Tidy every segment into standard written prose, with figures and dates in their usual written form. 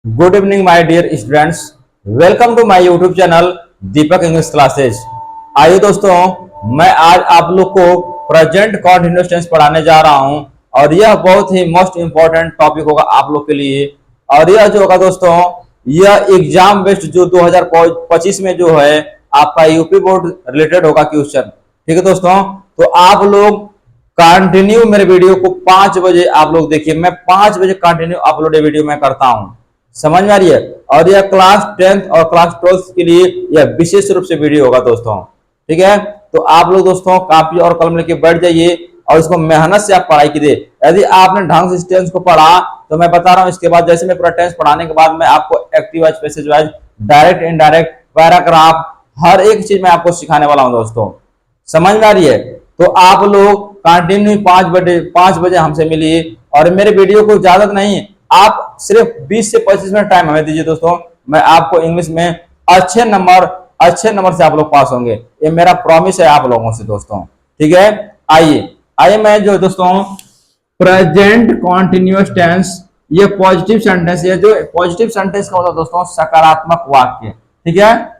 Good evening my dear students. Welcome to my YouTube channel Deepak English classes. आइए दोस्तों, मैं आज आप लोग को प्रेजेंट कंटीन्यूअस टेंस पढ़ाने जा रहा हूं और यह बहुत ही मोस्ट इंपॉर्टेंट टॉपिक होगा आप लोग के लिए। और यह जो होगा दोस्तों, यह एग्जाम बेस्ड जो 2025 में जो है आपका यूपी बोर्ड रिलेटेड होगा क्वेश्चन। ठीक है दोस्तों, तो आप लोग कंटिन्यू मेरे वीडियो को 5 बजे आप लोग देखिए। मैं 5 बजे कंटिन्यू अपलोड वीडियो मैं करता हूं, समझ में आ रही है। और यह क्लास 10th और क्लास 12th के लिए यह विशेष रूप से वीडियो होगा दोस्तों। ठीक है, तो आप लोग दोस्तों कापी और कलम लेके बैठ जाइए और इसको मेहनत से आप पढ़ाई कीजिए। यदि आपने ढंग से इस टेंस को पढ़ा तो मैं बता रहा हूं, इसके बाद जैसे मैं पूरा टेंस पढ़ाने के बाद मैं आपको active wise, passage wise, direct indirect, paragraph, हर एक चीज मैं आपको सिखाने वाला हूं दोस्तों। समझ में आ रही है। तो आप लोग कंटिन्यू 5 बजे हमसे मिलिए और मेरे वीडियो को ज्यादा नहीं, आप सिर्फ 20 से 25 मिनट टाइम हमें दीजिए दोस्तों। मैं आपको इंग्लिश में अच्छे नंबर से आप लोग पास होंगे, ये मेरा प्रॉमिस है आप लोगों से दोस्तों। ठीक है, आइए मैं जो दोस्तों प्रेजेंट कॉन्टिन्यूअस टेंस, ये पॉजिटिव सेंटेंस है। जो पॉजिटिव सेंटेंस का होता है दोस्तों सकारात्मक वाक्य। ठीक है,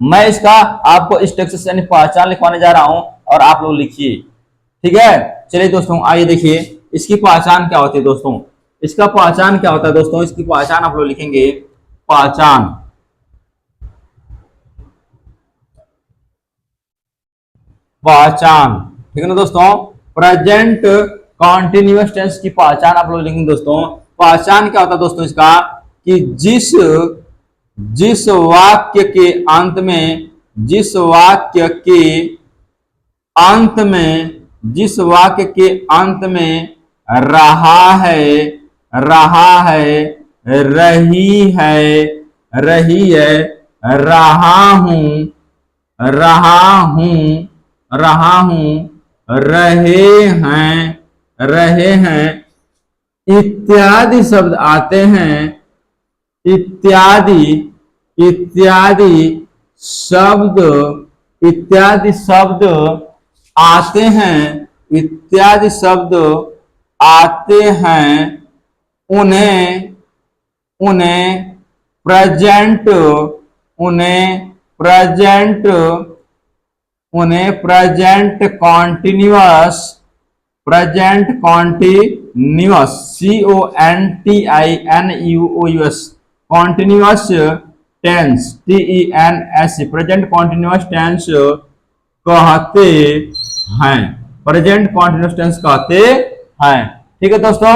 मैं इसका आपको इस टेक्स्ट से पहचान लिखवाने जा रहा हूं और आप लोग लिखिए। ठीक है, चलिए दोस्तों आइए देखिए इसकी पहचान क्या होती है दोस्तों। इसका पहचान क्या होता है दोस्तों, इसकी पहचान आप लोग लिखेंगे पहचान। ठीक है ना दोस्तों। प्रेजेंट कॉन्टिन्यूअस टेंस की पहचान आप लोग लिखेंगे दोस्तों। पहचान क्या होता है दोस्तों इसका, कि जिस वाक्य के अंत में जिस वाक्य के अंत में रहा है, रही है, रहा हूं, रहे हैं इत्यादि शब्द आते हैं। इत्यादि शब्द आते हैं। उन्हें present continuous continuous tense present continuous tense कहते हैं। ठीक है दोस्तों,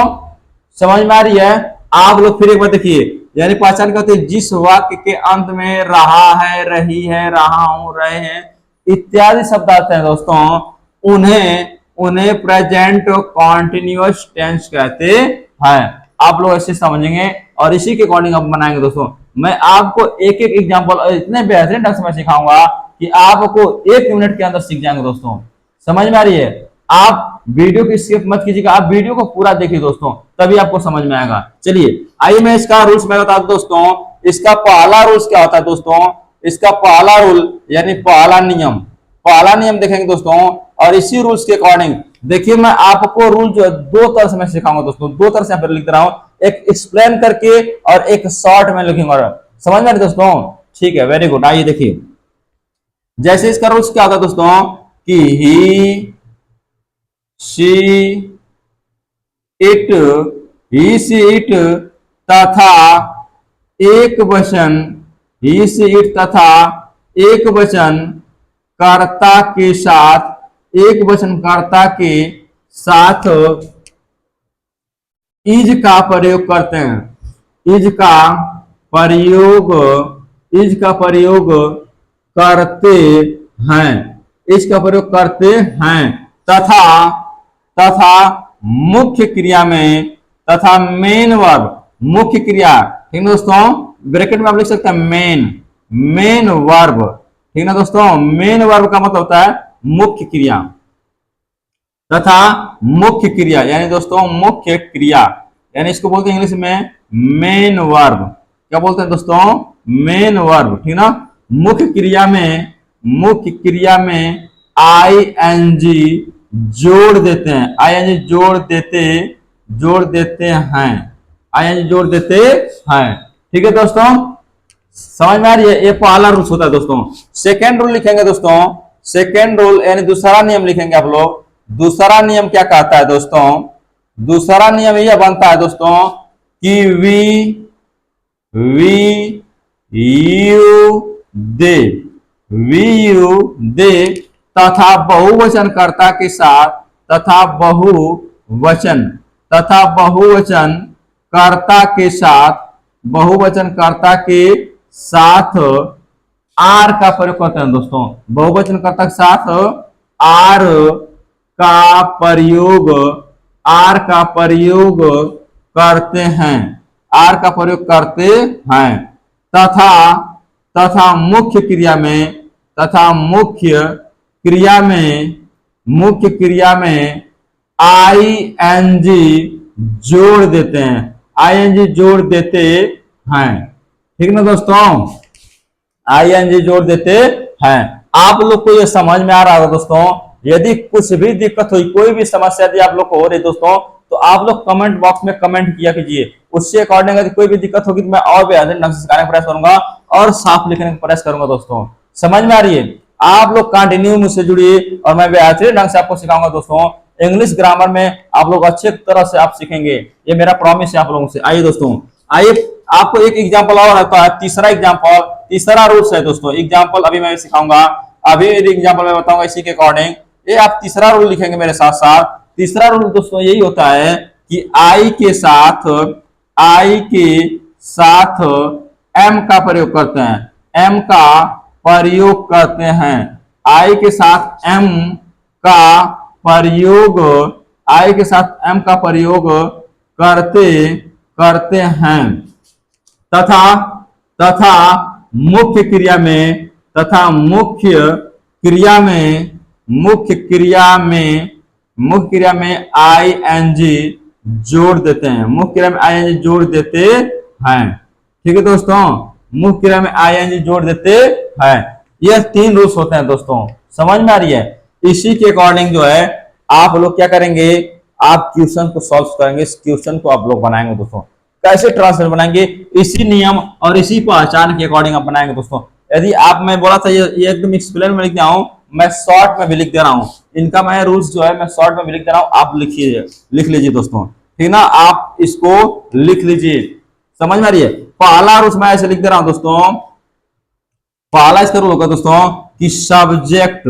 समझ में आ रही है। आप लोग फिर एक बार देखिए, यानी पहचान कहते हैं जिस वाक्य के अंत में रहा है, रही है, रहा हूं, रहे हैं इत्यादि शब्द आते हैं दोस्तों, उन्हें प्रेजेंट कॉन्टिन्यूअस टेंस कहते हैं। आप लोग ऐसे समझेंगे और इसी के अकॉर्डिंग आप बनाएंगे दोस्तों। मैं आपको एक एक एग्जांपल इतने बेहतरीन ढंग से मैं सिखाऊंगा कि आपको 1 मिनट के अंदर सीख जाएंगे दोस्तों। समझ में आ रही है। आप वीडियो की स्किप मत कीजिएगा, आप वीडियो को पूरा देखिए दोस्तों, तभी आपको समझ में आएगा। चलिए आइए मैं इसका रूल्स मैं बता दूं दोस्तों। इसका पहला रूल्स क्या होता है दोस्तों, इसका पहला रूल यानी पहला नियम देखेंगे दोस्तों। और इसी रूल्स के अकॉर्डिंग देखिए, मैं आपको रूल जो है 2 तरह से मैं सिखाऊंगा दोस्तों। 2 तरह से यहाँ पर लिख रहा हूं, एक एक्सप्लेन करके और एक शॉर्ट में लिखूंगा। समझ में आ रही दोस्तों। ठीक है, वेरी गुड। आइए देखिए, जैसे इसका रूल्स क्या होता है दोस्तों कि ही सी इट तथा एक वचन कर्ता के साथ इज का प्रयोग करते हैं। इज का प्रयोग करते हैं तथा मुख्य क्रिया में तथा मेन वर्ब मुख्य क्रिया। ठीक है दोस्तों, ब्रैकेट में आप लिख सकते हैं मेन वर्ब। ठीक है ना दोस्तों, मेन वर्ब का मतलब होता है मुख्य क्रिया तथा मुख्य क्रिया, यानी दोस्तों मुख्य क्रिया, यानी इसको बोलते हैं इंग्लिश में मेन वर्ब। क्या बोलते हैं दोस्तों, मेन वर्ब। ठीक ना, मुख्य क्रिया में आईएनजी जोड़ देते हैं, जोड़ देते हैं। आईएनजी जोड़ देते हैं। ठीक है दोस्तों, समझ में आ रही है? ये पहला रूल होता है दोस्तों। सेकेंड रूल लिखेंगे दोस्तों, सेकेंड रूल यानी दूसरा नियम लिखेंगे आप लोग। दूसरा नियम क्या कहता है दोस्तों? दूसरा नियम यह बनता है दोस्तों कि we you they, we you they तथा बहुवचनकर्ता के साथ, तथा बहुवचन कर्ता के साथ, बहुवचनकर्ता के साथ आर का प्रयोग करते हैं दोस्तों। बहुवचनकर्ता के साथ आर का प्रयोग, आर का प्रयोग करते हैं, आर का प्रयोग करते हैं। तथा मुख्य क्रिया में, तथा मुख्य क्रिया में आईएनजी जोड़ देते हैं, आईएनजी जोड़ देते हैं। ठीक ना दोस्तों, आईएनजी जोड़ देते हैं। आप लोग को ये समझ में आ रहा होगा दोस्तों। यदि कुछ भी दिक्कत हुई, कोई भी समस्या यदि आप लोग को हो रही दोस्तों, तो आप लोग कमेंट बॉक्स में कमेंट किया कीजिए। उससे अकॉर्डिंग यदि कोई भी दिक्कत होगी तो मैं और बेहतर ढंग से सिखाने का प्रयास करूंगा और साफ लिखने का प्रयास करूंगा दोस्तों। समझ में आ रही है? आप लोग कंटिन्यू मुझसे जुड़िए और मैं बेहतरीन ढंग से आपको सिखाऊंगा दोस्तों। इंग्लिश ग्रामर में आप लोग अच्छे तरह से आप सीखेंगे, ये मेरा प्रॉमिस है आप लोगों से। आइए दोस्तों, आइए आपको एक एग्जाम्पल और आता है, तीसरा एग्जाम्पल, तीसरा रूल्स है दोस्तों। एग्जाम्पल अभी मैं सिखाऊंगा, अभी एग्जाम्पल मैं बताऊंगा इसी के अकॉर्डिंग। ये आप तीसरा रूल लिखेंगे मेरे साथ साथ। तीसरा रूल दोस्तों यही होता है कि आई के साथ एम का प्रयोग करते हैं, एम का प्रयोग करते हैं, आई के साथ एम का प्रयोग, आई के साथ एम का प्रयोग करते हैं। तथा मुख्य क्रिया में, तथा मुख्य क्रिया में आईएनजी जोड़ देते हैं, मुख्य क्रिया में आईएनजी जोड़ देते हैं। ठीक है दोस्तों, मुख्य क्रिया में आईएनजी जोड़ देते हैं। ये तीन रूल्स होते हैं दोस्तों। समझ में आ रही है? इसी के अकॉर्डिंग जो है आप लोग क्या करेंगे, आप क्वेश्चन को सॉल्व करेंगे। इस क्वेश्चन को आप लोग बनाएंगे दोस्तों। कैसे ट्रांसलेट बनाएंगे? इसी नियम और इसी पहचान के अकॉर्डिंग आप बनाएंगे दोस्तों। यदि आप, मैं बोला था ये एकदम एक्सप्लेन में लिख दिया हूं, मैं शॉर्ट में भी लिख दे रहा हूं। इनका मैं रूल्स जो है मैं शॉर्ट में भी लिख दे रहा हूं, आप लिख लीजिए दोस्तों। ठीक ना, आप इसको लिख लीजिए। समझ में आ रही है? पहला रूल्स मैं ऐसे लिख दे रहा हूं दोस्तों। पहला इसका रूल होगा दोस्तों कि सब्जेक्ट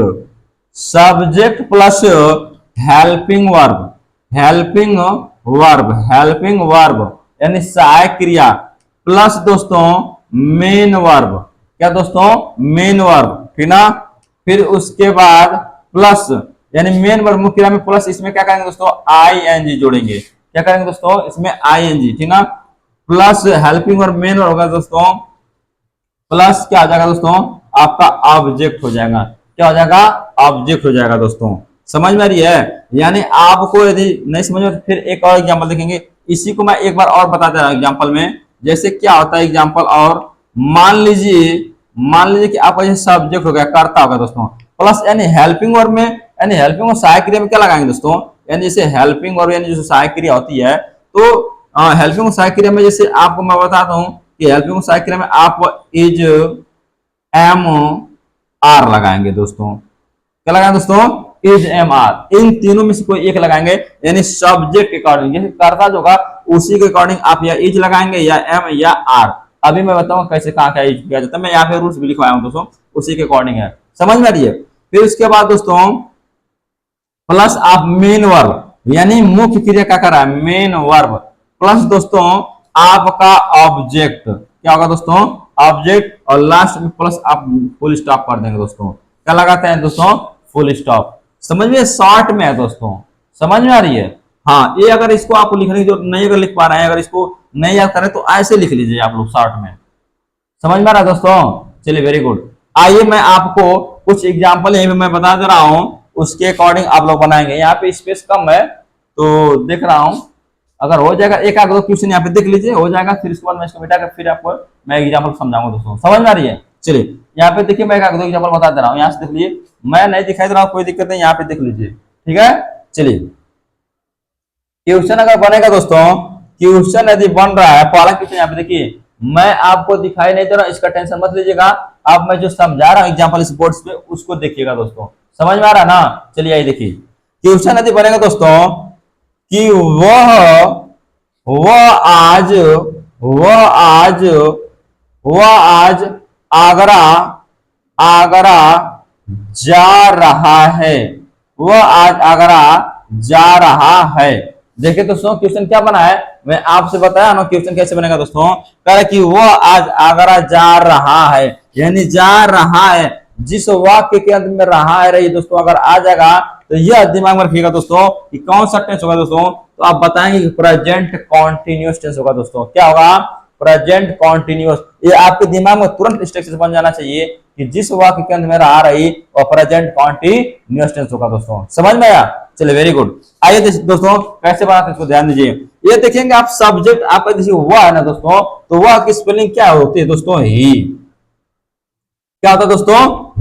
प्लस हेल्पिंग वर्ब यानी सहायक क्रिया प्लस दोस्तों मेन वर्ब। क्या दोस्तों? Main verb. ठीक ना, फिर उसके बाद प्लस यानी मेन वर्ब मुख्य क्रिया में प्लस, इसमें क्या करेंगे दोस्तों? आईएनजी जोड़ेंगे। क्या करेंगे दोस्तों? इसमें आईएनजी। ठीक ना, plus helping verb main verb होगा दोस्तों, प्लस क्या हो जाएगा दोस्तों? आपका ऑब्जेक्ट हो जाएगा। क्या हो जाएगा? ऑब्जेक्ट हो जाएगा दोस्तों। समझ में आ रही है? यानी आपको यदि नहीं समझ में तो फिर एक और एग्जांपल देखेंगे। इसी को मैं एक बार और बता दे रहा हूं एग्जांपल में। जैसे क्या होता है एग्जांपल, और मान लीजिए कि आपका जैसे सब्जेक्ट हो गया, कर्ता होगा दोस्तों, प्लस यानी हेल्पिंग वर्ब में, यानी हेल्पिंग और सहायक क्रिया में क्या लगाएंगे दोस्तों? यानी जैसे हेल्पिंग वर्ब यानी जो सहायक क्रिया होती है, तो हेल्पिंग और सहायक क्रिया में जैसे आपको मैं बताता हूं कि हेल्पिंग और सहायक क्रिया में आप इज एम आर लगाएंगे दोस्तों। क्या लगाएंगे दोस्तों? Is M R. इन तीनों में से कोई एक लगाएंगे, यानी सब्जेक्ट के अकॉर्डिंग, जैसे कर्ता जो होगा उसी के अकॉर्डिंग आप या इज लगाएंगे या एम या आर। अभी मैं बताऊंगा कैसे कहाँ क्या यूज किया जाता है। मैं यहाँ पे रूल्स भी लिखवाया हूं दोस्तों, उसी के अकॉर्डिंग है। समझ में आ रही है? फिर उसके बाद दोस्तों प्लस आप मेन वर्ब यानी मुख्य क्रिया क्या कर रहा है? मेन वर्ब प्लस दोस्तों आपका ऑब्जेक्ट। क्या होगा दोस्तों? ऑब्जेक्ट, और लास्ट में प्लस आप फुल स्टॉप कर देंगे दोस्तों। क्या लगाते हैं दोस्तों? Full stop. समझ में? शॉर्ट में है दोस्तों। समझ में आ रही है? हाँ, ये अगर इसको आप लिखने की जरूरत नहीं, अगर लिख पा रहे हैं, अगर इसको नहीं याद करें तो ऐसे लिख लीजिए आप लोग शॉर्ट में। समझ में आ रहा है दोस्तों? चलिए, वेरी गुड। आइए मैं आपको कुछ एग्जाम्पल यहीं पे मैं बता दे रहा हूं, उसके अकॉर्डिंग आप लोग बनाएंगे। यहाँ पे स्पेस कम है तो देख रहा हूं, अगर हो जाएगा एक आध दो क्वेश्चन यहाँ पे देख लीजिए, हो जाएगा फिर इसके बाद मैं इसको मिटाकर फिर आपको मैं एग्जाम्पल समझाऊंगा दोस्तों। समझ में आ रही है? चलिए यहाँ पे देखिए, मैं एक आध दो एग्जाम्पल बता दे रहा हूँ, यहाँ से देख लीजिए। मैं नहीं दिखाई दे रहा हूँ, कोई दिक्कत नहीं, यहाँ पे देख लीजिए। ठीक है, चलिए। क्वेश्चन अगर बनेगा दोस्तों क्वेश्चन यदि बन रहा है, पहला क्वेश्चन यहाँ पे देखिए, मैं आपको दिखाई नहीं दे रहा, इसका टेंशन मत लीजिएगा। अब मैं जो समझा रहा हूँ एग्जाम्पल इस बोर्ड पे, उसको देखिएगा दोस्तों। समझ में आ रहा है ना? चलिए आइए देखिए, क्वेश्चन यदि बनेगा दोस्तों कि वह आज वह आज वह आज आगरा आगरा जा रहा है। वह आज आगरा जा रहा है। देखिए दोस्तों क्वेश्चन क्या बना है, मैं आपसे बताया ना क्वेश्चन कैसे बनेगा दोस्तों। कह रहा कि वह आज आगरा जा रहा है, यानी जा रहा है। जिस वाक्य के अंत में रहा है रही दोस्तों अगर आ जाएगा तो यह दिमाग में रखिएगा दोस्तों कि कौन सा टेंस होगा दोस्तों। तो आप बताएंगे कि प्रेजेंट कॉन्टिन्यूअस टेंस होगा दोस्तों। क्या होगा? Present continuous. ये आपके दिमाग में तुरंत स्ट्रक्चर बन जाना चाहिए कि जिस वाक्य के अंत में रहा रही और प्रेजेंट कॉन्टिन्यूअस टेंस होगा दोस्तों। समझ में आया? चलिए वेरी गुड। आइए दोस्तों कैसे बनाते हैं इसको ध्यान दीजिए। ये देखेंगे आप सब्जेक्ट आपका जैसे वह है ना दोस्तों, तो वह की स्पेलिंग क्या होती है दोस्तों? ही। क्या होता है दोस्तों?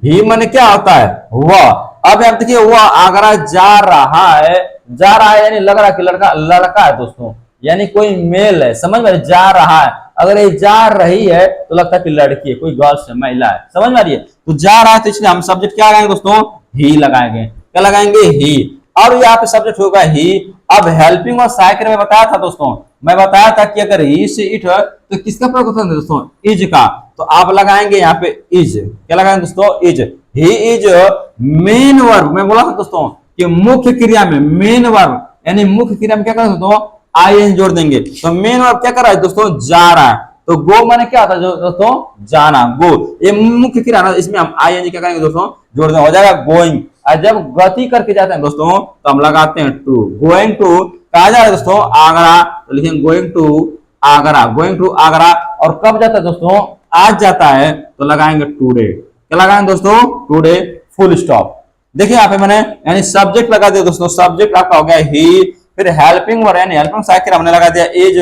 ही माने क्या होता है? वह। अब आप देखिए वह आगरा जा रहा है। जा रहा है यानी लग रहा है कि लड़का है दोस्तों, यानी कोई मेल है। समझ में? जा रहा है। अगर ये जा रही है तो लगता है कि लड़की है, कोई गर्ल्स है, महिला है। समझ में आ रही है? तो जा रहा है तो इसलिए हम सब्जेक्ट क्या लगाएंगे दोस्तों? ही लगाएंगे। क्या लगाएंगे? ही। और यहाँ पे सब्जेक्ट होगा ही। अब हेल्पिंग और सहायक में बताया था दोस्तों, मैं बताया था कि अगर ही से इट तो किसका प्रयोग होता है दोस्तों? इज का। तो आप लगाएंगे यहाँ पे इज। क्या लगाएंगे दोस्तों? Is. He is main verb. मैं बोला था दोस्तों कि मुख्य क्रिया में मेन वर्ब यानी मुख्य क्रिया में क्या कर दोस्तों? आई एन जोड़ देंगे। तो मेन वर्ब क्या कर रहा है दोस्तों? जा रहा है। तो गो माने क्या होता है दोस्तों? जाना। गो ये मुख्य क्रिया ना, इसमें हम आई एन क्या करेंगे दोस्तों? जोड़ देंगे, हो जाएगा गोइंग। और जब गति करके जाते हैं दोस्तों तो हम लगाते हैं टू। गोइंग टू कहा जा रहा है दोस्तों? आगरा। तो लिखेंगे going to Agra. Going to Agra. और कब जाता है दोस्तों? आज जाता है तो लगाएंगे टुडे। क्या लगाएंगे दोस्तों? Today full stop. देखिए यहाँ पे मैंने यानी सब्जेक्ट लगा दिया दोस्तों। सब्जेक्ट आपका हो गया ही। फिर हेल्पिंग वर्ब यानी हेल्पिंग सहायक हमने लगा दिया इज।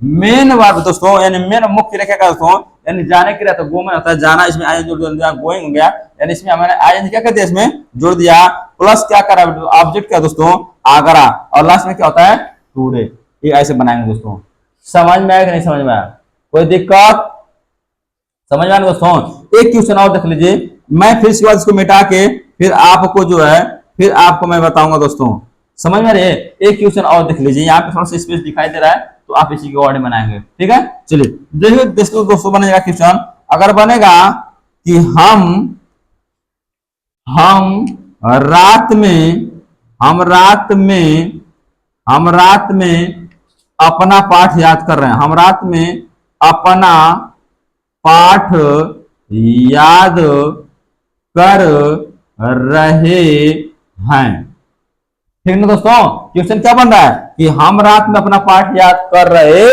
मेन वर्ब दोस्तों यानी मेन मुख्य क्रिया क्या दोस्तों? यानी जाने के लिए तो गो में होता है जाना, इसमें आई जोड़ दिया गोइंग हो गया। यानी इसमें हमने आई क्या कर दिया? इसमें जोड़ दिया प्लस क्या करा ऑब्जेक्ट क्या दोस्तों? आगरा। और लास्ट में क्या होता है? टुडे। ये ऐसे बनाएंगे दोस्तों। समझ में आया कि नहीं समझ में आया? कोई दिक्कत? समझ में आया दोस्तों? एक क्वेश्चन और देख लीजिए, मैं फिर इसके बाद इसको मिटा के फिर आपको जो है फिर आपको मैं बताऊंगा दोस्तों। समझ में आ रही है? एक क्वेश्चन और देख लीजिए, यहाँ पे थोड़ा सा स्पेस दिखाई दे रहा है तो आप इसी के अकॉर्डिंग बनाएंगे। ठीक है, चलिए देखिए दोस्तों बनेगा क्वेश्चन। अगर बनेगा कि हम रात में अपना पाठ याद कर रहे हैं। हम रात में अपना पाठ याद कर रहे हैं। ठीक ना दोस्तों? क्वेश्चन क्या बन रहा है कि हम रात में अपना पाठ याद कर रहे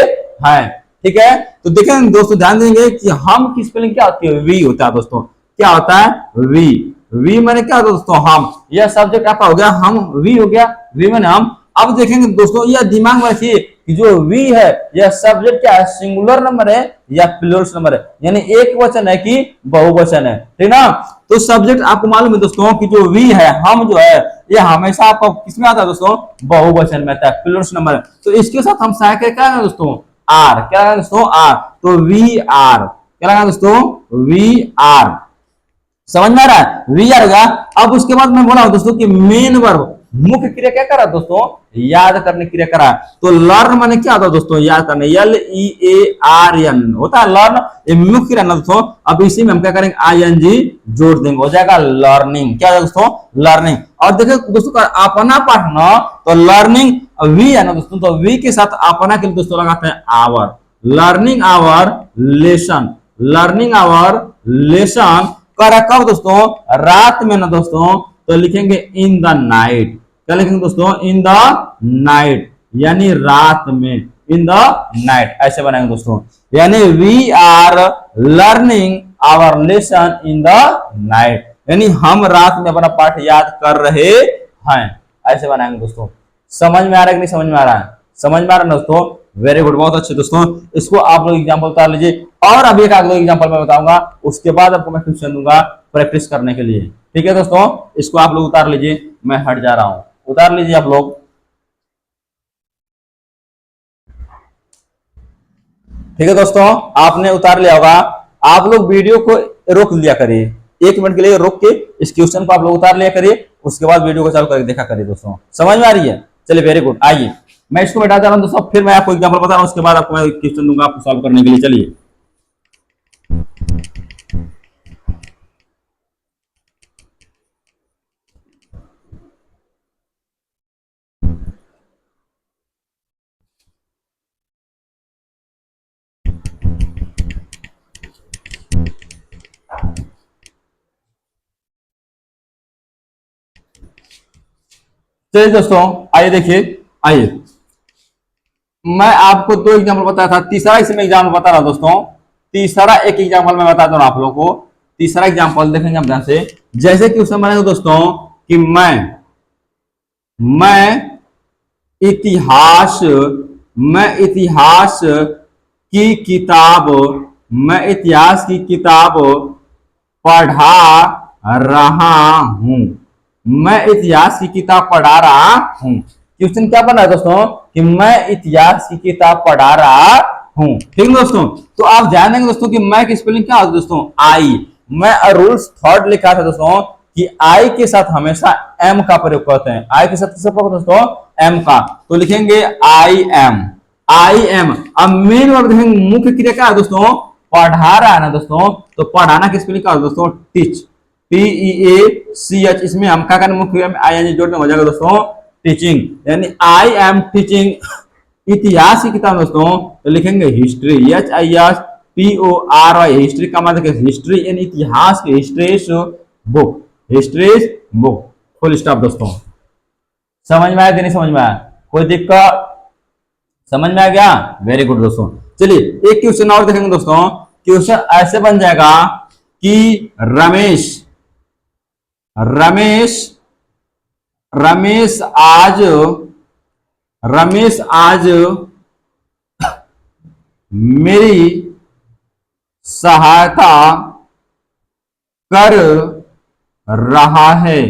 हैं। ठीक है, तो देखें दोस्तों ध्यान देंगे कि हम की स्पेलिंग क्या होती है? वी होता है दोस्तों। क्या होता है? वी। वी मैंने क्या दोस्तों? हम। यह सब्जेक्ट आपका हो गया हम, वी हो गया, वी मैंने हम। अब देखेंगे दोस्तों यह दिमाग में रखिए कि जो वी है यह सब्जेक्ट क्या है? सिंगुलर नंबर है या प्लूरल नंबर है, यानी एक वचन है कि बहुवचन है। ठीक ना? तो सब्जेक्ट आपको मालूम है दोस्तों कि जो वी है, हम जो है, ये हमेशा आपको किसमें आता है दोस्तों? बहुवचन में आता है, प्लूरल नंबर है। तो इसके साथ हम सहायक क्या है दोस्तों? आर। क्या है दोस्तों? आर। तो वी आर। क्या लगा दोस्तों? We are. समझ में आ रहा है? वी आर होगा। अब उसके बाद मैं बोला दोस्तों कि मेन वर्ब मुख्य क्रिया क्या करा दोस्तों? याद करने क्रिया करा। तो लर्न माने क्या होता है दोस्तों? याद करने। LEARN होता है लर्न, ये मुख्य क्रिया ना दोस्तों। अब इसी में हम क्या करेंगे? ING जोड़ देंगे, हो जाएगा लर्निंग। क्या होगा दोस्तों? लर्निंग। और देखिए दोस्तों अपना पाठ ना, तो लर्निंग वी है ना दोस्तों, तो वी के साथ अपना के लिए दोस्तों लगाते हैं our. Learning our lesson. Learning our lesson करा कब दोस्तों? रात में ना दोस्तों, तो लिखेंगे इन द नाइट। क्या लिखेंगे दोस्तों? इन द नाइट, यानी रात में। इन द नाइट ऐसे बनाएंगे दोस्तों, यानी we are learning our lesson in the night, यानी हम रात में अपना पाठ याद कर रहे हैं। ऐसे बनाएंगे दोस्तों। समझ में आ रहा है कि नहीं समझ में आ रहा है? समझ में आ रहा है दोस्तों? वेरी गुड, बहुत अच्छे दोस्तों। इसको आप लोग एग्जाम्पल उतार लीजिए और अभी एक आगे एग्जाम्पल मैं बताऊंगा, उसके बाद आपको मैं क्वेश्चन दूंगा प्रैक्टिस करने के लिए। ठीक है दोस्तों, इसको आप लोग उतार लीजिए, मैं हट जा रहा हूं। उतार लीजिए आप लोग। ठीक है दोस्तों, आपने उतार लिया होगा। आप लोग वीडियो को रोक लिया करिए, 1 मिनट के लिए रोक के इस क्वेश्चन को आप लोग उतार लिया करिए, उसके बाद वीडियो को चालू करके देखा करिए दोस्तों। समझ में आ रही है? चलिए वेरी गुड। आइए मैं इसको बैठा जा रहा हूँ दोस्तों, फिर मैं आपको एग्जाम्पल बता रहा हूँ, उसके बाद आपको मैं क्वेश्चन दूंगा आपको सॉल्व करने के लिए। चलिए चलिए दोस्तों, आइए देखिए। आइए मैं आपको 2 एग्जाम्पल बताया था, तीसरा इसमें एग्जाम्पल बता रहा हूं दोस्तों। तीसरा एक एग्जाम्पल मैं बता दूं आप लोगों को। तीसरा एग्जाम्पल देखेंगे हम ध्यान से। जैसे कि उसमें बनेगा दोस्तों कि मैं इतिहास मैं इतिहास की किताब मैं इतिहास की किताब पढ़ा रहा हूं। मैं इतिहास की किताब पढ़ा रहा हूं। क्वेश्चन क्या बना है दोस्तों कि मैं इतिहास की किताब पढ़ा रहा हूं। ठीक है दोस्तों, तो आप ध्यान देंगे दोस्तों कि मैं की स्पेलिंग क्या होती है दोस्तों? आई। मैं रूल्स थर्ड लिखा था दोस्तों कि आई के साथ हमेशा एम का प्रयोग करते हैं। आई के साथ किसका प्रयोग दोस्तों? एम का। तो लिखेंगे आई एम। I am. अब मेन वर्ब देखेंगे, मुख्य क्रिया क्या है दोस्तों? पढ़ा रहा है ना दोस्तों, तो पढ़ाना की स्पेलिंग क्या होता है दोस्तों? टीच। TEACH। इसमें हम क्या करना, मुख्य में आई एन जोड़ना हो जाएगा दोस्तों टीचिंग। यानी आई एम टीचिंग इतिहास की किताब दोस्तों, तो लिखेंगे हिस्ट्री। HISTORY। हिस्ट्री का मतलब हिस्ट्री यानी इतिहास की histories book. Histories book, full stop दोस्तों। समझ में आया कि नहीं समझ में आया? कोई दिक्कत? समझ में आ गया? वेरी गुड दोस्तों। चलिए एक क्वेश्चन और देखेंगे दोस्तों। क्वेश्चन ऐसे बन जाएगा कि रमेश रमेश आज मेरी सहायता कर रहा है।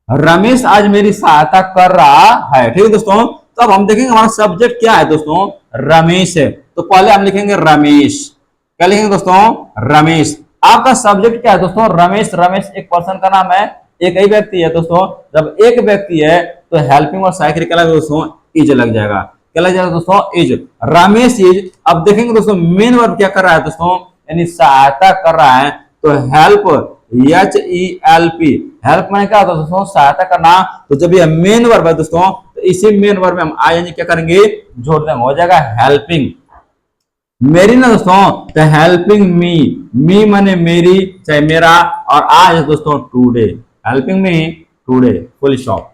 रमेश आज मेरी सहायता कर रहा है। ठीक है दोस्तों, तो अब हम देखेंगे हमारा सब्जेक्ट क्या है दोस्तों? रमेश है। तो पहले हम लिखेंगे रमेश। क्या लिखेंगे दोस्तों? रमेश। आपका सब्जेक्ट क्या है दोस्तों? रमेश। रमेश एक पर्सन का नाम है, एक ही व्यक्ति है दोस्तों। जब एक व्यक्ति है तो हेल्पिंग और सहायक क्या लग दोस्तों? इज लग जाएगा। क्या लग जाएगा दोस्तों? इज। रमेश इज। अब देखेंगे दोस्तों मेन वर्ब क्या कर रहा है दोस्तों? यानी सहायता कर रहा है, तो हेल्प। HELP। हेल्प मैंने क्या होता है दोस्तों? सहायता करना। तो जब ये मेन वर्ब है दोस्तों, तो इसी मेन वर्ब में हम आई क्या करेंगे? जोड़ देंगे, हो जाएगा हेल्पिंग। मेरी ना दोस्तों, तो हेल्पिंग मी माने मेरी, चाहे मेरा, और आज दोस्तों today. Helping me today, full stop.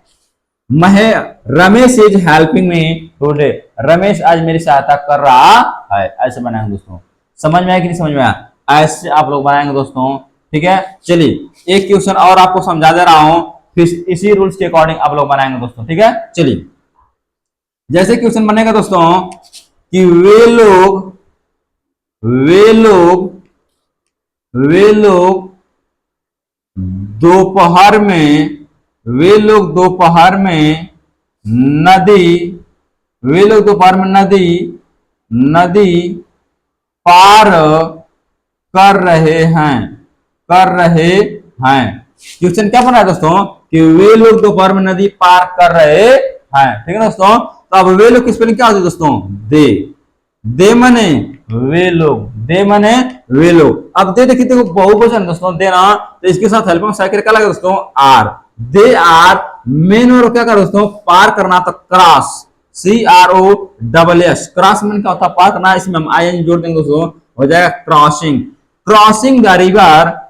मैं Ramesh is helping me today. Ramesh आज मेरी सहायता कर रहा है। ऐसे बनाएंगे दोस्तों। समझ में आया कि नहीं समझ में आया? ऐसे आप लोग बनाएंगे दोस्तों। ठीक है, चलिए एक क्वेश्चन और आपको समझा दे रहा हूं, फिर इसी रूल्स के अकॉर्डिंग आप लोग बनाएंगे दोस्तों। ठीक है, चलिए जैसे क्वेश्चन बनेगा दोस्तों कि वे लोग दोपहर में नदी नदी पार कर रहे हैं। क्वेश्चन क्या बना है दोस्तों कि वे लोग दोपहर में नदी पार कर रहे हैं। ठीक है दोस्तों, तो अब वे लोग की स्पेलिंग क्या होती है दोस्तों? दे मने वे लोग। दे मने वे लोग। अब दे देखिए, देखो बहुवचन दोस्तों देना, तो इसके साथ हेल्पिंग सहायक क्या लगा दोस्तों? आर। They are. मेन और क्या कर दोस्तों? पार करना, तो क्रॉस। CROSS। क्रॉस में क्या होता है? पार करना। इसमें हम आई एन जोड़ देंगे दोस्तों, हो जाएगा क्रॉसिंग। Crossing the river.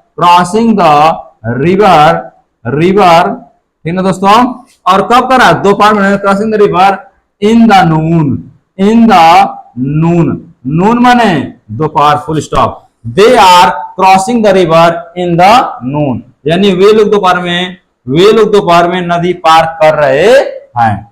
ठीक है दोस्तों, और कब करा? दोपहर में। Crossing the river in the noon माने दोपहर, full stop. They are crossing the river in the noon, यानी वे लोग दोपहर में नदी पार कर रहे हैं।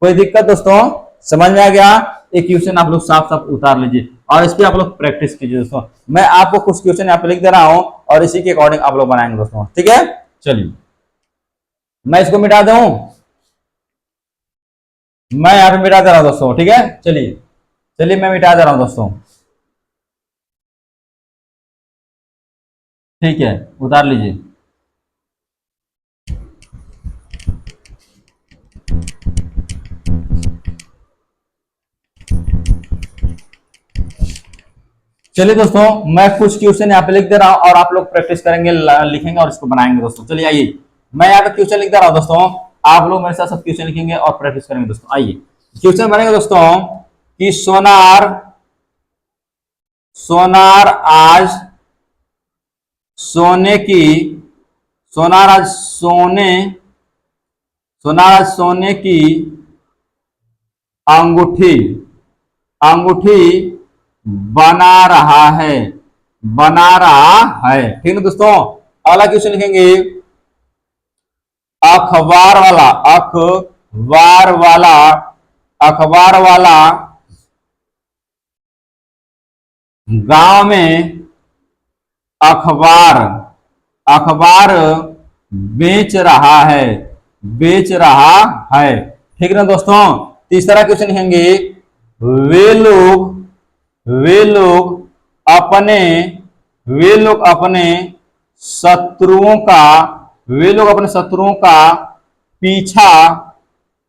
कोई दिक्कत दोस्तों? समझ में आ गया? एक क्वेश्चन आप लोग साफ साफ उतार लीजिए और इस पे आप लोग प्रैक्टिस कीजिए दोस्तों। मैं आपको कुछ क्वेश्चन यहाँ पे लिख दे रहा हूं और इसी के अकॉर्डिंग आप लोग बनाएंगे दोस्तों। ठीक है, चलिए मैं इसको मिटा दूं। मैं यहाँ पे मिटा दे रहा हूं दोस्तों। ठीक है, चलिए चलिए मैं मिटा दे रहा हूं दोस्तों। ठीक है, उतार लीजिए। चलिए दोस्तों, मैं कुछ क्वेश्चन यहाँ पे लिख दे रहा हूं और आप लोग प्रैक्टिस करेंगे, लिखेंगे और इसको बनाएंगे दोस्तों। चलिए आइए, मैं यहाँ पे क्वेश्चन लिख दे रहा हूं दोस्तों, आप लोग मेरे साथ सब क्वेश्चन लिखेंगे और प्रैक्टिस करेंगे दोस्तों। आइए क्वेश्चन बनेगा दोस्तों कि सोनार सोनार आज सोने की सोनार आज सोने सोनार आज सोने की अंगूठी अंगूठी बना रहा है बना रहा है। ठीक है दोस्तों, अगला क्वेश्चन लिखेंगे अखबार वाला अखबार वाला अखबार वाला गांव में अखबार अखबार बेच रहा है बेच रहा है। ठीक है ना दोस्तों। तीसरा क्वेश्चन लिखेंगे वे लोग अपने वे लोग अपने शत्रुओं का वे लोग अपने शत्रुओं का पीछा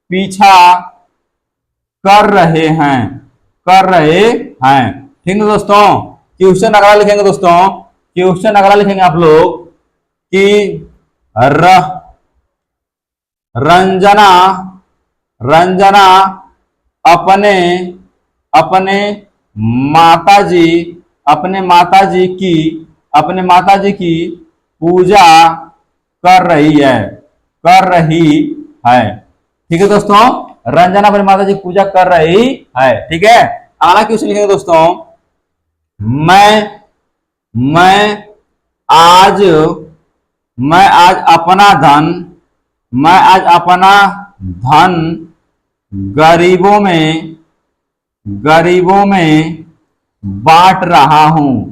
पीछा कर रहे हैं। ठीक है दोस्तों। क्वेश्चन अगला लिखेंगे दोस्तों, क्वेश्चन अगला लिखेंगे आप लोग कि रंजना रंजना अपने अपने माताजी अपने माताजी की पूजा कर रही है। ठीक है दोस्तों, रंजना अपनी माताजी की पूजा कर रही है। ठीक है, अगला क्वेश्चन लिखेंगे दोस्तों मैं आज मैं आज अपना धन गरीबों में बांट रहा हूं।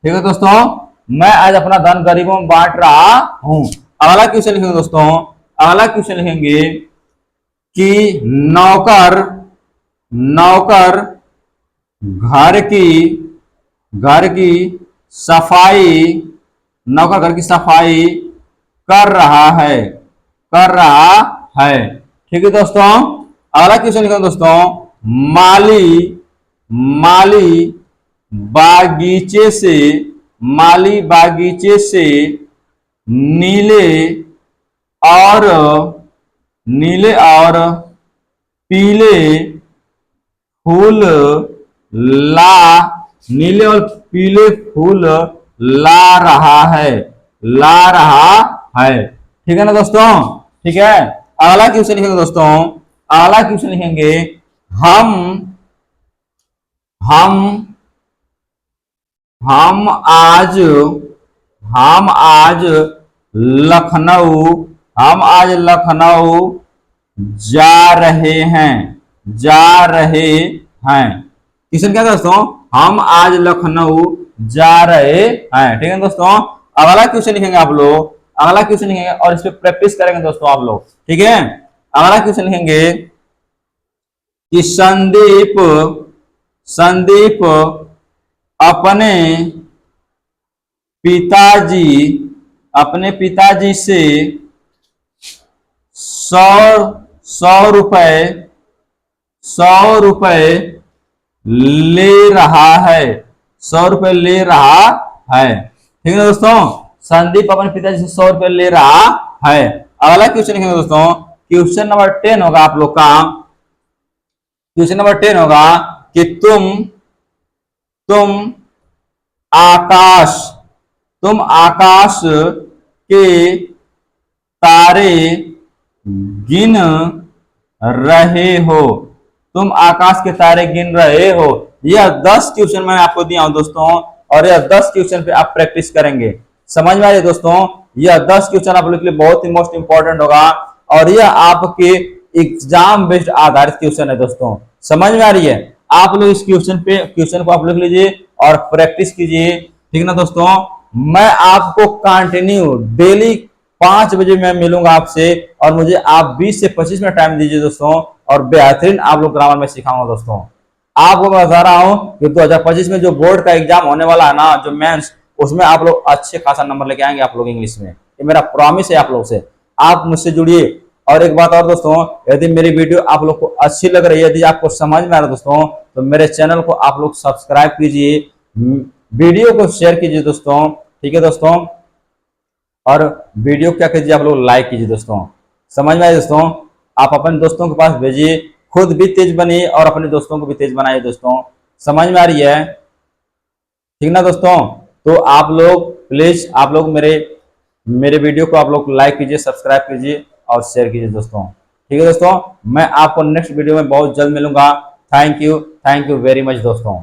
ठीक है दोस्तों, मैं आज अपना धन गरीबों में बांट रहा हूं। अगला क्वेश्चन लिखेंगे दोस्तों, अगला क्वेश्चन लिखेंगे कि नौकर घर की सफाई कर रहा है। ठीक है दोस्तों, अगला क्वेश्चन लिखेंगे दोस्तों माली बागीचे से नीले और पीले फूल ला रहा है। ठीक है ना दोस्तों। ठीक है, अगला क्वेश्चन लिखेंगे दोस्तों, अगला क्वेश्चन लिखेंगे हम आज लखनऊ जा रहे हैं। क्वेश्चन क्या दोस्तों, हम आज लखनऊ जा रहे हैं। ठीक है दोस्तों, अगला क्वेश्चन लिखेंगे आप लोग, अगला क्वेश्चन लिखेंगे और इस पे प्रैक्टिस करेंगे दोस्तों आप लोग। ठीक है, अगला क्वेश्चन लिखेंगे कि संदीप अपने पिताजी से 100 रुपए ले रहा है। 100 रुपए ले रहा है। ठीक है दोस्तों, संदीप अपने पिताजी से 100 रुपए ले रहा है। अगला क्वेश्चन लिखेंगे दोस्तों, क्वेश्चन नंबर 10 होगा आप लोग का। क्वेश्चन नंबर 10 होगा कि तुम आकाश के तारे गिन रहे हो। तुम आकाश के तारे गिन रहे हो। यह 10 क्वेश्चन मैं आपको दिया हूं दोस्तों, और यह 10 क्वेश्चन पे आप प्रैक्टिस करेंगे। समझ में आ रही है दोस्तों, यह 10 क्वेश्चन आप लोग के लिए बहुत ही मोस्ट इंपॉर्टेंट होगा, और यह आपके एग्जाम बेस्ड आधारित क्वेश्चन है दोस्तों। समझ में आ रही है, आप लोग इस क्वेश्चन को आप लिख लीजिए और प्रैक्टिस कीजिए। ठीक ना दोस्तों, मैं आपको कंटिन्यू डेली 5 बजे मैं मिलूंगा आपसे, और मुझे आप 20 से 25 मिनट टाइम दीजिए दोस्तों, और बेहतरीन आप लोग ग्रामर में सिखाऊंगा दोस्तों। आपको मैं बता रहा हूं कि 2025 में जो बोर्ड का एग्जाम होने वाला है ना, जो मेंस, उसमें आप लोग अच्छे खासा नंबर लेके आएंगे आप लोग इंग्लिश में। ये मेरा प्रॉमिस है आप लोग से। आप मुझसे जुड़िए। और एक बात और दोस्तों, यदि मेरी वीडियो आप लोग को अच्छी लग रही है, यदि आपको समझ में आ रहा है दोस्तों, तो मेरे चैनल को आप लोग सब्सक्राइब कीजिए, वीडियो को शेयर कीजिए दोस्तों, ठीक है दोस्तों। और वीडियो क्या कीजिए, आप लोग लाइक कीजिए दोस्तों। समझ में आए दोस्तों? आप अपने दोस्तों के पास भेजिए, खुद भी तेज बनिए और अपने दोस्तों को भी तेज बनाइए दोस्तों। समझ में आ रही है? ठीक ना दोस्तों? तो आप लोग प्लीज, आप लोग मेरे मेरे वीडियो को आप लोग लाइक कीजिए, सब्सक्राइब कीजिए और शेयर कीजिए दोस्तों। ठीक है दोस्तों, मैं आपको नेक्स्ट वीडियो में बहुत जल्द मिलूंगा। थैंक यू वेरी मच दोस्तों।